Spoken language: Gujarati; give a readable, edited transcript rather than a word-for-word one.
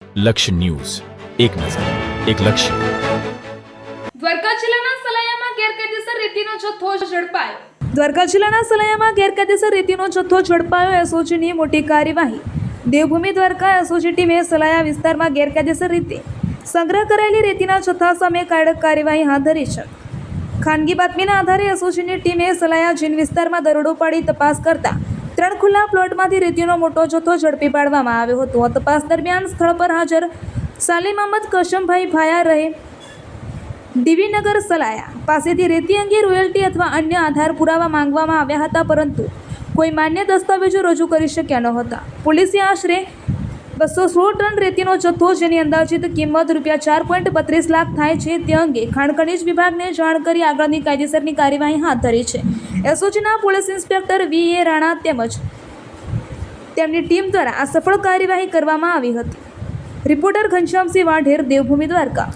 લક્ષ્ય ન્યૂઝ, એક નજર, એક લક્ષ્ય. દ્વારકા જિલ્લાના સલાયામાં ગેરકાયદેસર રેતીનો જથ્થો ઝડપાયો. દ્વારકા જિલ્લાના સલાયામાં ગેરકાયદેસર રેતીનો જથ્થો ઝડપાયો. એસઓજીની મોટી કાર્યવાહી. દેવભૂમિ દ્વારકા એસઓજી ટીમે સલાયા વિસ્તારમાં ગેરકાયદેસર રીતે સંગ્રહ કરાયેલી રેતીના જથ્થા સામે કાયદેસર કાર્યવાહી હાથ ધરી છે. ખાનગી બાતમીના આધારે એસઓજીની ટીમે સલાયા જીન વિસ્તારમાં દરોડો પાડી તપાસ કરતા 3 ખુલ્લા પ્લોટમાંથી રેતીનો મોટો જથ્થો ઝડપી પાડવામાં આવ્યો હતો. આ તપાસ દરમિયાન સ્થળ પર હાજર સાલિમ અહમદ કશમભાઈ ભાયા રહે ડીવીનગર સલાયા પાસેથી રેતી અંગે રોયલ્ટી અથવા અન્ય આધાર પુરાવા માંગવામાં આવ્યા હતા, પરંતુ કોઈ માન્ય દસ્તાવેજો રજૂ કરી શક્યા ન હતા. પોલીસે આશરે 216 ટન રેતીનો જથ્થો, જેની અંદાજિત કિંમત ₹4.32 લાખ થાય છે, તે અંગે ખાણ ખનીજ વિભાગને જાણ કરી આગળની કાયદેસરની કાર્યવાહી હાથ ધરી છે. એસઓજીના પોલીસ ઇન્સ્પેક્ટર વી.એ. રાણા તેમજ તેમની ટીમ દ્વારા આ સફળ કાર્યવાહી કરવામાં આવી હતી. રિપોર્ટર ઘનશ્યામસિંહ વાઢેર, દેવભૂમિ દ્વારકા.